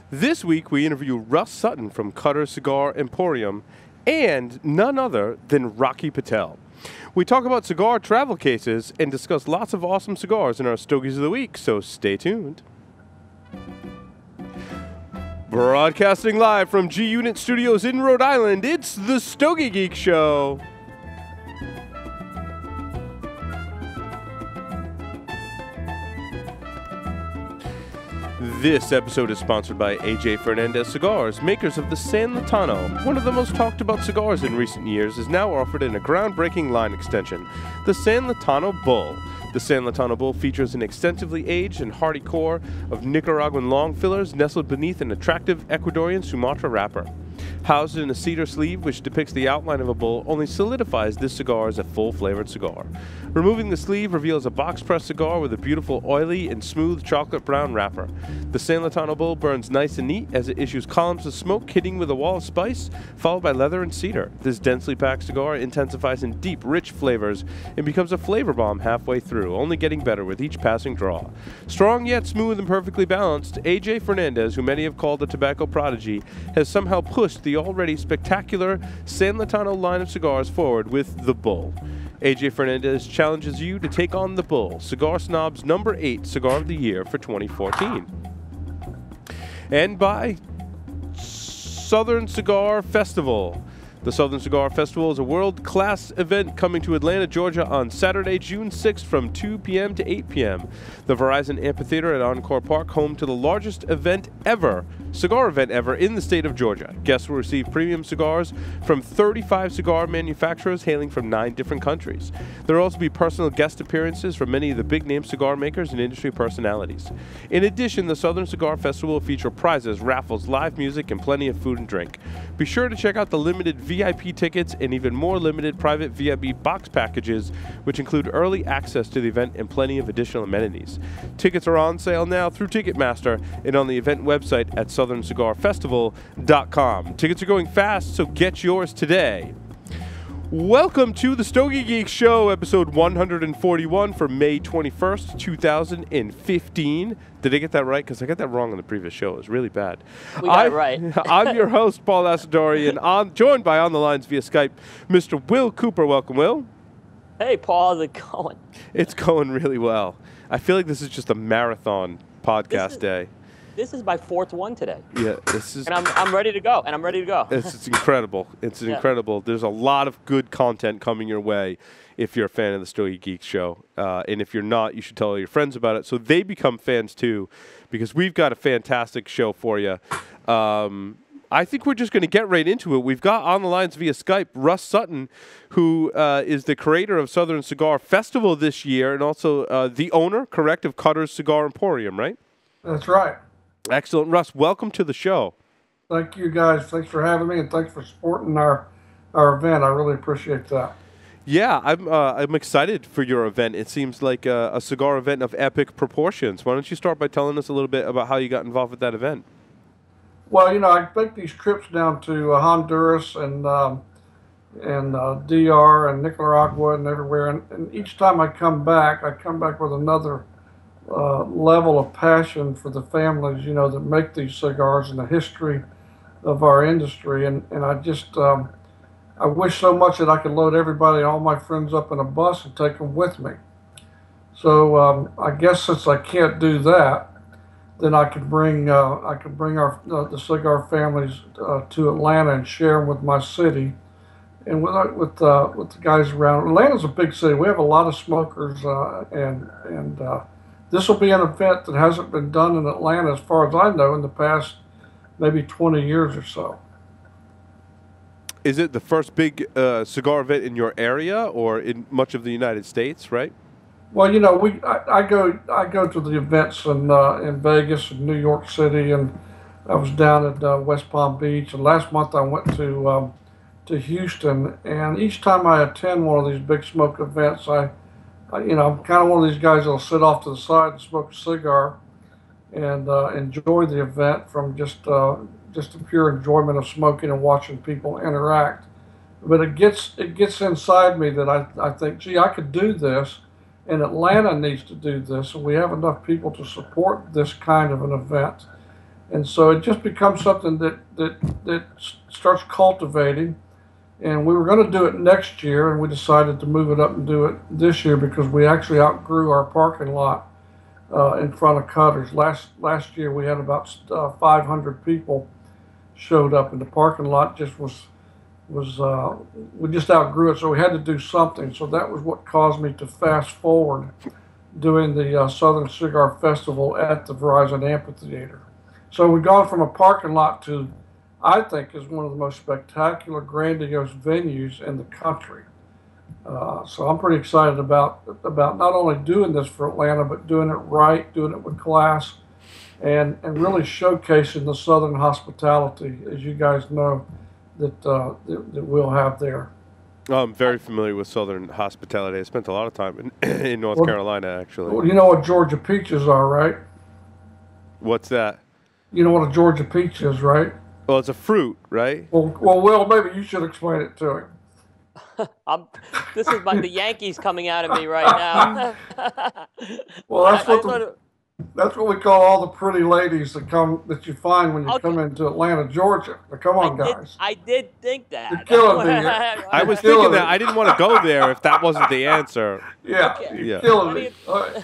This week, we interview Russ Sutton from Cutter's Cigar Emporium and none other than Rocky Patel. We talk about cigar travel cases and discuss lots of awesome cigars in our Stogies of the Week, so stay tuned. Broadcasting live from G-Unit Studios in Rhode Island, it's the Stogie Geek Show. This episode is sponsored by AJ Fernandez Cigars, makers of the San Latano. One of the most talked about cigars in recent years is now offered in a groundbreaking line extension, the San Latano Bull. The San Latano Bull features an extensively aged and hearty core of Nicaraguan long fillers nestled beneath an attractive Ecuadorian Sumatra wrapper. Housed in a cedar sleeve which depicts the outline of a bull only solidifies this cigar as a full-flavored cigar. Removing the sleeve reveals a box-pressed cigar with a beautiful oily and smooth chocolate brown wrapper. The San Latano Bull burns nice and neat as it issues columns of smoke hitting with a wall of spice, followed by leather and cedar. This densely packed cigar intensifies in deep, rich flavors and becomes a flavor bomb halfway through, only getting better with each passing draw. Strong yet smooth and perfectly balanced, AJ Fernandez, who many have called the tobacco prodigy, has somehow pushed the already spectacular San Latano line of cigars forward with the Bull. AJ Fernandez challenges you to take on the Bull, Cigar Snob's number 8 Cigar of the Year for 2014. And by Southern Cigar Festival. The Southern Cigar Festival is a world-class event coming to Atlanta, Georgia on Saturday, June 6th from 2 p.m. to 8 p.m. The Verizon Amphitheater at Encore Park, home to the largest event ever, cigar event ever in the state of Georgia. Guests will receive premium cigars from 35 cigar manufacturers hailing from 9 different countries. There will also be personal guest appearances from many of the big-name cigar makers and industry personalities. In addition, the Southern Cigar Festival will feature prizes, raffles, live music, and plenty of food and drink. Be sure to check out the limited VIP tickets and even more limited private VIP box packages, which include early access to the event and plenty of additional amenities. Tickets are on sale now through Ticketmaster and on the event website at southerncigarfestival.com. Tickets are going fast, so get yours today. Welcome to the Stogie Geek Show, episode 141 for May 21st, 2015. Did I get that right? Because I got that wrong on the previous show. It was really bad. We got it right. I'm your host, Paul Asadori, and I'm joined by on the lines via Skype, Mr. Will Cooper. Welcome, Will. Hey, Paul. How's it going? It's going really well. I feel like this is just a marathon podcast day. This is my 4th one today. Yeah, this is. And I'm ready to go. It's incredible. It's incredible. There's a lot of good content coming your way if you're a fan of the Stogie Geek Show. And if you're not, you should tell all your friends about it so they become fans too, because we've got a fantastic show for you. I think we're just going to get right into it. We've got on the lines via Skype Russ Sutton, who is the creator of Southern Cigar Festival this year and also the owner, correct, of Cutter's Cigar Emporium, right? That's right. Excellent. Russ, welcome to the show. Thank you, guys. Thanks for having me, and thanks for supporting our event. I really appreciate that. Yeah, I'm excited for your event. It seems like a cigar event of epic proportions. Why don't you start by telling us a little bit about how you got involved with that event? Well, I make these trips down to Honduras and DR and Nicaragua and everywhere, and each time I come back with another level of passion for the families, that make these cigars and the history of our industry. And I just, I wish so much that I could load everybody, all my friends up in a bus and take them with me. So I guess since I can't do that, then I could bring our the cigar families to Atlanta and share them with my city and with the guys around. Atlanta's a big city. We have a lot of smokers and this will be an event that hasn't been done in Atlanta, as far as I know, in the past maybe 20 years or so. Is it the first big cigar event in your area or in much of the United States, right? Well, I go to the events in Vegas and New York City, and I was down at West Palm Beach, and last month I went to Houston, and each time I attend one of these big smoke events, I'm kind of one of these guys that'll sit off to the side and smoke a cigar and enjoy the event from just the pure enjoyment of smoking and watching people interact. But it gets inside me that I think, gee, I could do this, and Atlanta needs to do this, and we have enough people to support this kind of an event. And so it just becomes something that starts cultivating. And we were going to do it next year, and we decided to move it up and do it this year because we actually outgrew our parking lot in front of Cutter's. Last year we had about 500 people showed up, and the parking lot just was we just outgrew it, so we had to do something. So that was what caused me to fast forward doing the Southern Cigar Festival at the Verizon Amphitheater. So we've gone from a parking lot to, I think, is one of the most spectacular, grandiose venues in the country. So I'm pretty excited about not only doing this for Atlanta, but doing it right, doing it with class, and really showcasing the Southern hospitality, as you guys know, that we'll have there. I'm very familiar with Southern hospitality. I spent a lot of time in North Carolina, actually. Well, you know what Georgia peaches are, right? What's that? You know what a Georgia peach is, right? Well, it's a fruit, right? Well, Will, maybe you should explain it to him. This is the Yankees coming out of me right now. Well, that's what we call all the pretty ladies that you find when you come into Atlanta, Georgia. Now, come on, guys. I did think that. You're killing me. I was thinking that. I didn't want to go there if that wasn't the answer. Yeah, you're killing me. All right.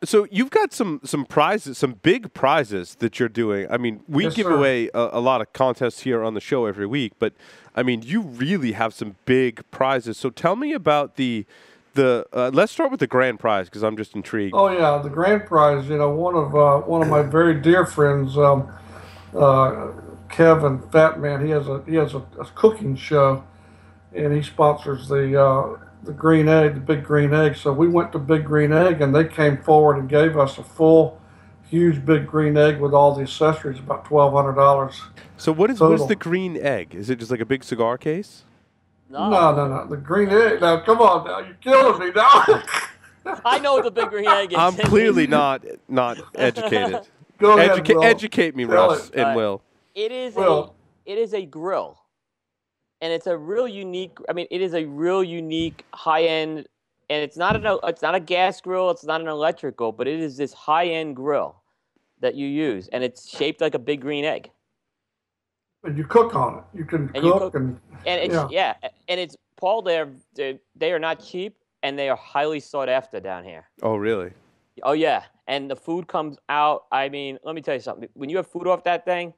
So you've got some prizes, some big prizes that you're doing. I mean, we give away a lot of contests here on the show every week, but I mean, you really have some big prizes. So tell me about let's start with the grand prize because I'm just intrigued. Oh yeah, the grand prize. You know, one of my very dear friends, Kevin Fatman. He has a cooking show, and he sponsors the green egg, the Big Green Egg. So we went to Big Green Egg, and they came forward and gave us a full, huge Big Green Egg with all the accessories, about $1,200. So what is the green egg? Is it just like a big cigar case? No. The green egg. Now, come on now. You're killing me now. I know what the Big Green Egg is. I'm clearly not educated. Go ahead, Will. Educate me, Russ and Will. It is a grill. And it's a real unique. I mean, it is a real unique high-end, and it's not a gas grill. It's not an electrical, but it is this high-end grill that you use, and it's shaped like a big green egg. And you cook on it. You can cook and it's and it's Paul. They are not cheap, and they are highly sought after down here. Oh, really? Oh yeah, and the food comes out. I mean, let me tell you something. When you have food off that thing,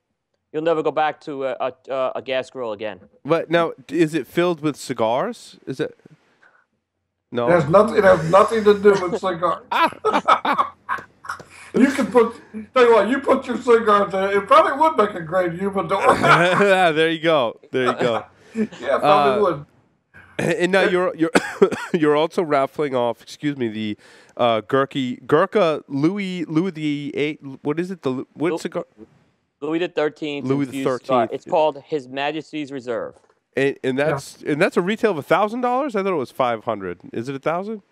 you'll never go back to a gas grill again. But now, is it filled with cigars? Is it? No. It has nothing to do with cigars. You can tell you what, you put your cigars in, it probably would make a great humidor. There you go. Yeah, probably would. And now you're also raffling off, the Gurkha Louis the Eight. What is it? What cigar? Louis the 13th. Louis the 13th. It's called His Majesty's Reserve. And that's a retail of $1,000. I thought it was $500. Is it $1,000?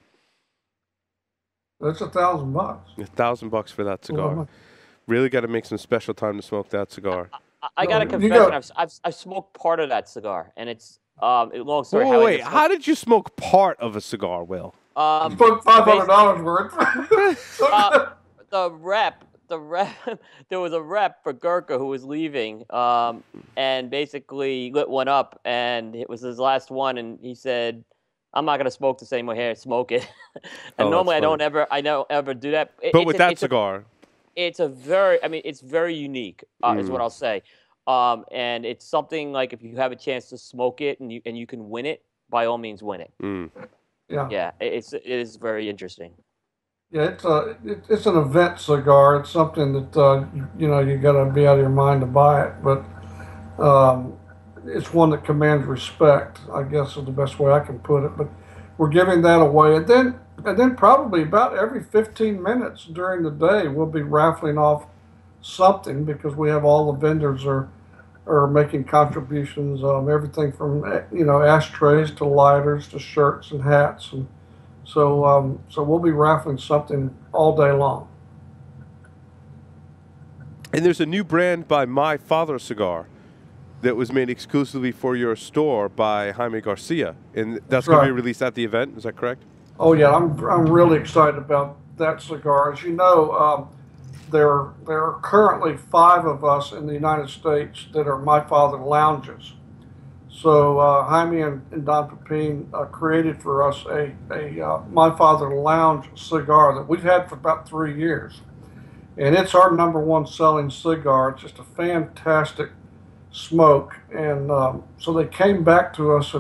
That's $1,000. $1,000 for that cigar. Really got to make some special time to smoke that cigar. I got a confession. I've smoked part of that cigar, and it's long story. Wait, how did you smoke part of a cigar, Will? You put $500 worth. The rep. There was a rep for Gurkha who was leaving, and basically lit one up, and it was his last one, and he said, "I'm not gonna smoke the same way here. Smoke it." And normally I don't ever do that. But with that cigar, it's very unique, is what I'll say. And it's something like if you have a chance to smoke it and you can win it, by all means win it. Yeah, it is very interesting. Yeah, it's an event cigar. It's something that you got to be out of your mind to buy it, but it's one that commands respect, I guess is the best way I can put it. But we're giving that away, and then probably about every 15 minutes during the day we'll be raffling off something because we have all the vendors are making contributions, everything from ashtrays to lighters to shirts and hats, and so we'll be raffling something all day long. And there's a new brand by My Father Cigar that was made exclusively for your store by Jaime Garcia, and that's going to be released at the event. Is that correct? Oh yeah, I'm really excited about that cigar. As you know, there are currently 5 of us in the United States that are My Father lounges. So Jaime and Don Pepin created for us a My Father Lounge cigar that we've had for about 3 years, and it's our #1 selling cigar. It's just a fantastic smoke, and so they came back to us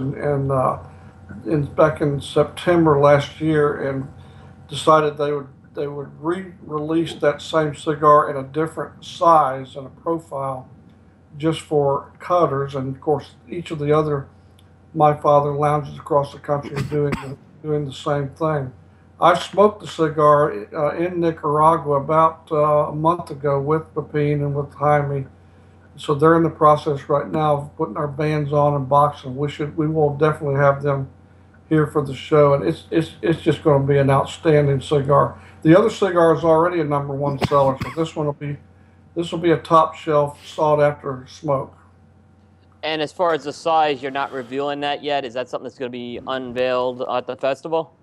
back in September last year and decided they would re-release that same cigar in a different size and a profile just for cutters, and of course each of the other My Father lounges across the country are doing the same thing. I smoked the cigar in Nicaragua about a month ago with Pepin and with Jaime. So they're in the process right now of putting our bands on and boxing. We will definitely have them here for the show, and it's just going to be an outstanding cigar. The other cigar is already a #1 seller, so this will be a top shelf sought after smoke. And as far as the size, you're not revealing that yet. Is that something that's going to be unveiled at the festival?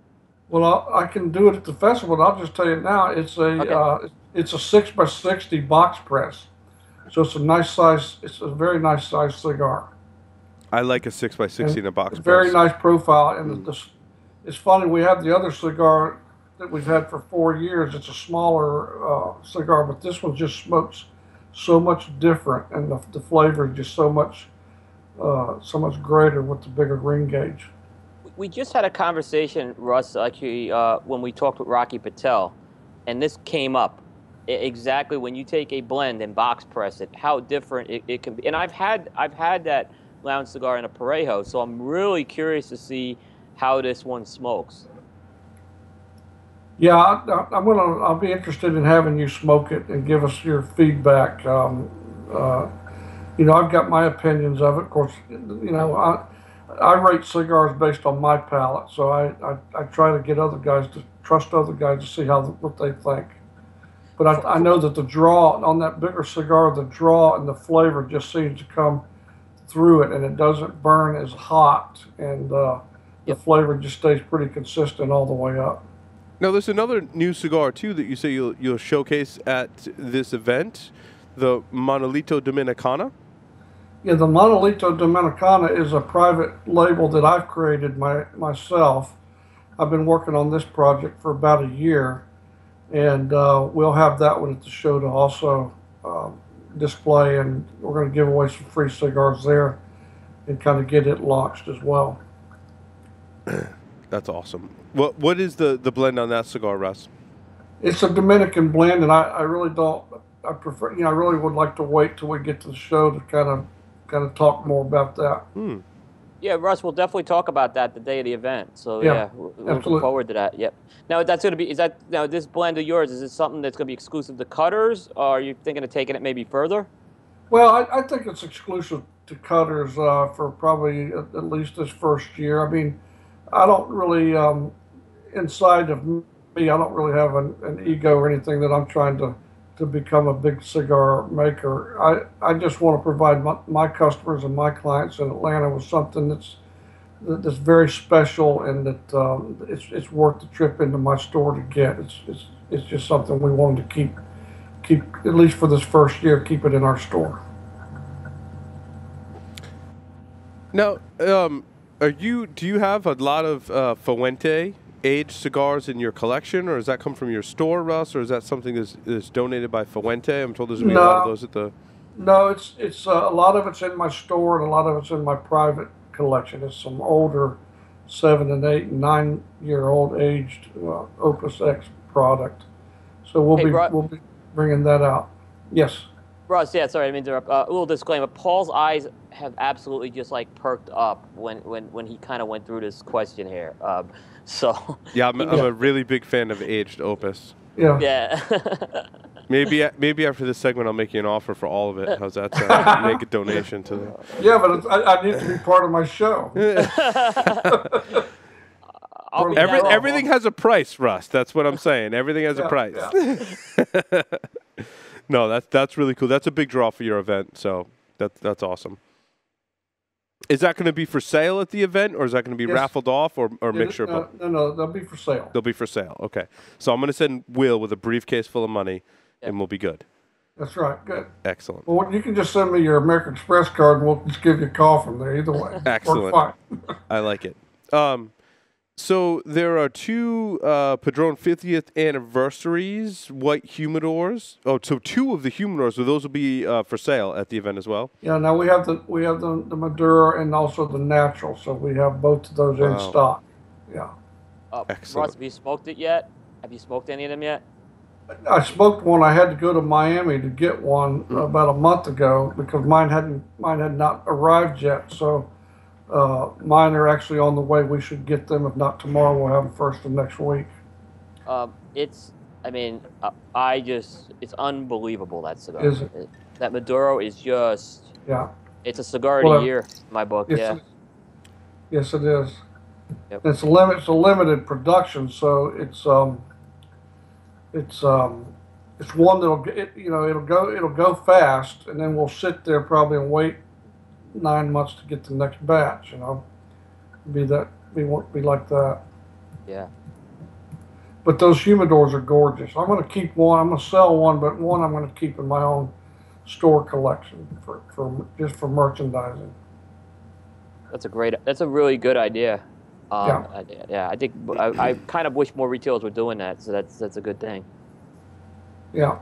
Well, I can do it at the festival. I'll just tell you now. It's a 6x60 box press, so it's a nice size. It's a very nice size cigar. I like a 6x60 in a box. Very nice profile, and it's funny. We have the other cigar that we've had for 4 years. It's a smaller cigar, but this one just smokes so much different, and the flavor is just so much greater with the bigger ring gauge. We just had a conversation, Russ, actually, when we talked with Rocky Patel, and this came up exactly when you take a blend and box press it, how different it can be. And I've had that lounge cigar in a Parejo, so I'm really curious to see how this one smokes. Yeah, I'll be interested in having you smoke it and give us your feedback. I've got my opinions of it. Of course, I rate cigars based on my palate, so I try to get other guys to trust other guys to see what they think. But I know that the draw on that bigger cigar, the draw and the flavor just seems to come through it, and it doesn't burn as hot, and the flavor just stays pretty consistent all the way up. Now, there's another new cigar too that you say you'll showcase at this event, the Monolito Dominicana. Yeah, the Monolito Dominicana is a private label that I've created myself. I've been working on this project for about a year, and we'll have that one at the show to also display, and we're going to give away some free cigars there and kind of get it launched as well. That's awesome. What is the blend on that cigar, Russ? It's a Dominican blend, and I really don't. I prefer. I really would like to wait till we get to the show to kind of talk more about that. Yeah, Russ, we'll definitely talk about that the day of the event. So yeah, we're looking forward to that. Yep. Now that's going to be. Now this blend of yours? Is this something that's going to be exclusive to cutters, or are you thinking of taking it maybe further? Well, I think it's exclusive to cutters for probably at least this first year. I mean, I don't really inside of me, I don't really have an ego or anything that I'm trying to become a big cigar maker. I just want to provide my customers and my clients in Atlanta with something that's very special, and that it's worth the trip into my store to get. It's just something we wanted to keep at least for this first year, keep it in our store. Now, do you have a lot of Fuente aged cigars in your collection, or does that come from your store, Russ, or is that something that's donated by Fuente? I'm told there's going to be a lot of those at the... No, it's a lot of it's in my store, and a lot of it's in my private collection. It's some older 7 and 8 and 9-year-old aged Opus X product. So we'll be bringing that out. Yes. Russ, yeah, sorry, I didn't interrupt. A little disclaimer: Paul's eyes have absolutely just like perked up when he kind of went through this question here. So yeah, I'm a really big fan of aged Opus. Yeah. Yeah. Maybe after this segment, I'll make you an offer for all of it. How's that sound? Make a donation to them. Yeah, but I need to be part of my show. Everything has a price, Russ. That's what I'm saying. Everything has a price. Yeah. No, that's really cool. That's a big draw for your event, so that's awesome. Is that going to be for sale at the event, or is that going to be raffled off, or mixture? No, they'll be for sale. They'll be for sale. Okay. So I'm going to send Will with a briefcase full of money, and we'll be good. That's right. Good. Excellent. Well, you can just send me your American Express card, and we'll just give you a call from there. Either way. Excellent. Fine. I like it. So there are two Padron 50th anniversaries white humidors. Oh, so two of the humidors. So those will be for sale at the event as well. Yeah. Now we have the Maduro and also the natural. So we have both of those in stock. Yeah. Excellent. Ross, have you smoked it yet? Have you smoked any of them yet? I smoked one. I had to go to Miami to get one about a month ago because mine had not arrived yet. So mine are actually on the way. We should get them. If not tomorrow, we'll have them first of next week. It's unbelievable, that cigar. Is it? That Maduro is just, Yeah. it's a cigar of the year in my book. Yes, yes, it is. Yep. It's a limited production, so it's one that'll it'll go fast, and then we'll sit there probably and wait 9 months to get the next batch. Be like that. Yeah. But those humidors are gorgeous. I'm going to keep one. I'm going to sell one, but one I'm going to keep in my own store collection for merchandising. That's a really good idea. Yeah. I think I kind of wish more retailers were doing that. So that's a good thing. Yeah.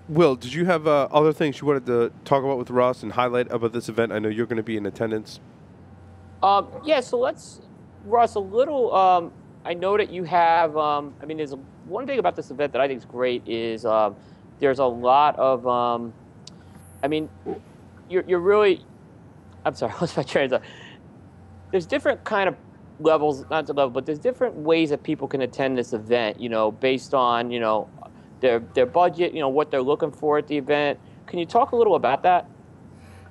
Will, did you have other things you wanted to talk about with Russ and highlight about this event? I know you're going to be in attendance. Yeah. So Russ, a little. I know that you have. There's one thing about this event that I think is great is there's a lot of. You're really. I'm sorry. What's my train of thought? There's different kind of levels, not the level, but there's different ways that people can attend this event, based on, their budget, what they're looking for at the event. Can you talk a little about that?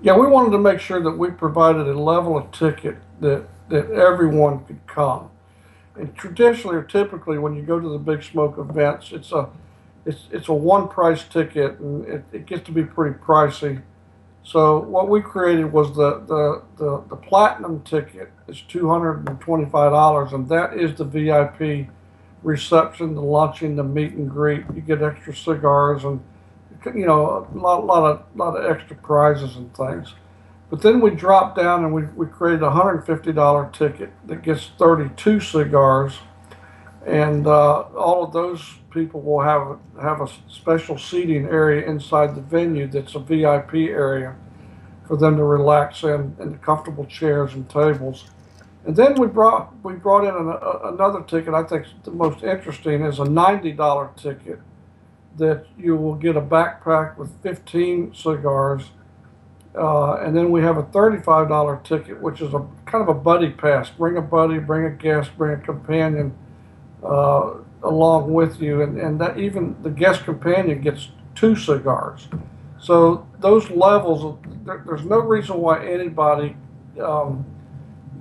Yeah, we wanted to make sure that we provided a level of ticket that everyone could come. And traditionally or typically when you go to the Big Smoke events, it's a one price ticket, and it gets to be pretty pricey. So what we created was the platinum ticket is $225, and that is the VIP reception, the luncheon, the meet and greet. You get extra cigars and a lot of extra prizes and things. But then we dropped down and we created a $150 ticket that gets 32 cigars, and all of those people will have a special seating area inside the venue that's a VIP area for them to relax in the comfortable chairs and tables. And then we brought in another ticket. I think the most interesting is a $90 ticket that you will get a backpack with 15 cigars. And then we have a $35 ticket, which is a kind of a buddy pass. Bring a buddy, bring a guest, bring a companion along with you, and that even the guest companion gets 2 cigars. So those levels, there's no reason why anybody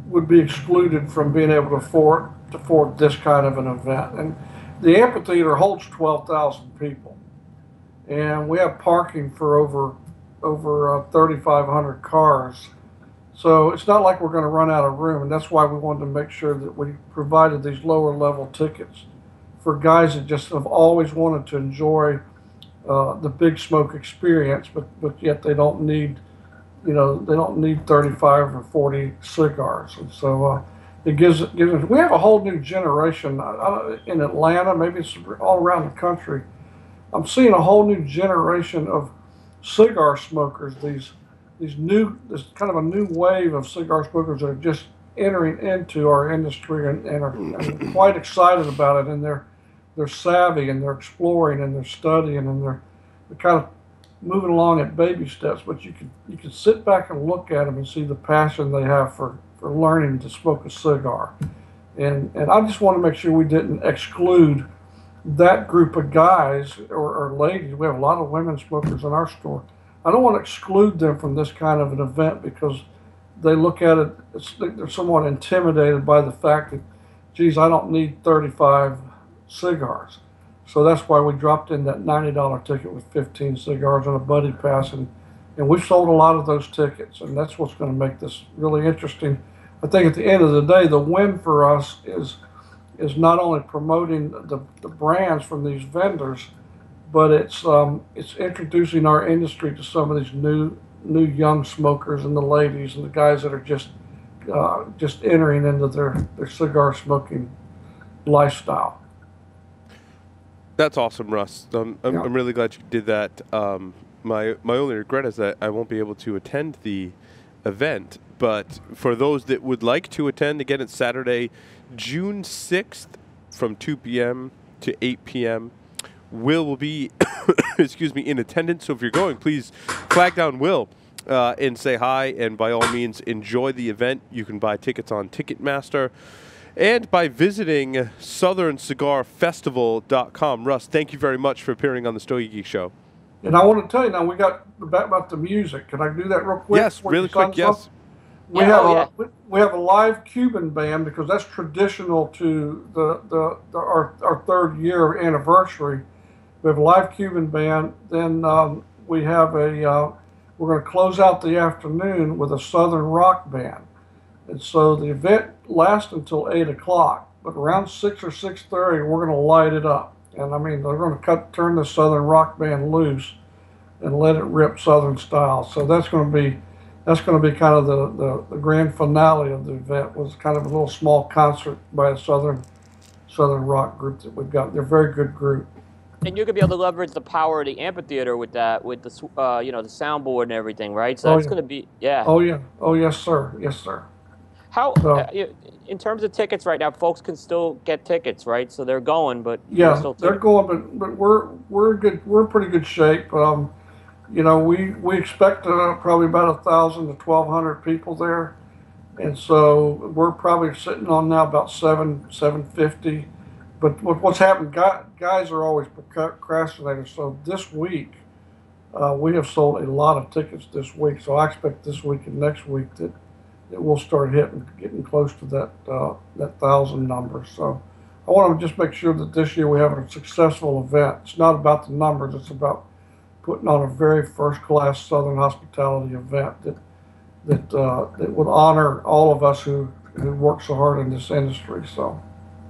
would be excluded from being able to afford this kind of an event. And the amphitheater holds 12,000 people, and we have parking for over 3,500 cars. So it's not like we're going to run out of room, and that's why we wanted to make sure that we provided these lower level tickets for guys that just have always wanted to enjoy the Big Smoke experience, but yet they don't need 35 or 40 cigars. And so it gives us, we have a whole new generation in Atlanta, maybe it's all around the country. I'm seeing a whole new generation of cigar smokers, this kind of a new wave of cigar smokers that are just entering into our industry and are quite excited about it, and they're savvy and they're exploring and they're studying and they're kind of moving along at baby steps. But you can sit back and look at them and see the passion they have for learning to smoke a cigar, and I just want to make sure we didn't exclude that group of guys or ladies. We have a lot of women smokers in our store. I don't want to exclude them from this kind of an event because they look at it, they're somewhat intimidated by the fact that, geez, I don't need 35 cigars. So that's why we dropped in that $90 ticket with 15 cigars and a buddy pass, and we've sold a lot of those tickets, and that's what's going to make this really interesting. I think at the end of the day, the win for us is not only promoting the brands from these vendors, but it's introducing our industry to some of these new young smokers and the ladies and the guys that are just entering into their cigar smoking lifestyle. That's awesome, Russ. I'm Yeah. really glad you did that. My only regret is that I won't be able to attend the event. But for those that would like to attend, again, it's Saturday, June 6th from 2 p.m. to 8 p.m. Will be, excuse me, in attendance. So if you're going, please flag down Will and say hi. And by all means, enjoy the event. You can buy tickets on Ticketmaster and by visiting southerncigarfestival.com. Russ, thank you very much for appearing on the Stogie Geek Show. And I want to tell you now, we got about the music. Can I do that real quick? Yes, really quick, yes. We have a live Cuban band because that's traditional to our third year anniversary. We have a live Cuban band. Then we have we're going to close out the afternoon with a Southern rock band. And so the event lasts until 8 o'clock, but around 6 or 6:30, we're going to light it up. And I mean, they're going to turn the Southern rock band loose and let it rip Southern style. So that's going to be kind of the grand finale of the event. Was kind of a little small concert by a Southern rock group that we've got. They're a very good group. And you're gonna be able to leverage the power of the amphitheater with that, with the the soundboard and everything, right? So that's gonna be Oh yeah. Oh yes, sir. Yes, sir. How in terms of tickets right now, folks can still get tickets, right? So they're going, but yeah, they're going, but we're good. We're in pretty good shape. We expect probably about 1,000 to 1,200 people there, and so we're probably sitting on now about 750. But what's happened? Guys are always procrastinators. So this week, we have sold a lot of tickets this week. So I expect this week and next week that we'll start getting close to that 1,000 number. So I want to just make sure that this year we have a successful event. It's not about the numbers. It's about putting on a very first-class Southern hospitality event that would honor all of us who work so hard in this industry. So.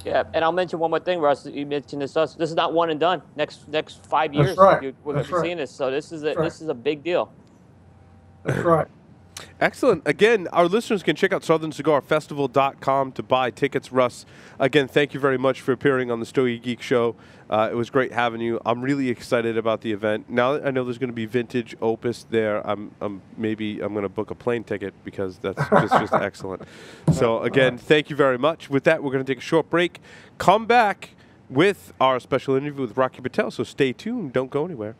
Yeah, and I'll mention one more thing, Russ. You mentioned this. This is not one and done. Next 5 years, That's right. we're going to be seeing this. So this is a big deal. That's right. Excellent. Again, our listeners can check out southerncigarfestival.com to buy tickets. Russ, again, thank you very much for appearing on the Stogie Geek Show. It was great having you. I'm really excited about the event. Now that I know there's going to be vintage Opus there, I'm going to book a plane ticket because that's just excellent. So again, thank you very much. With that, we're going to take a short break. Come back with our special interview with Rocky Patel. So stay tuned. Don't go anywhere.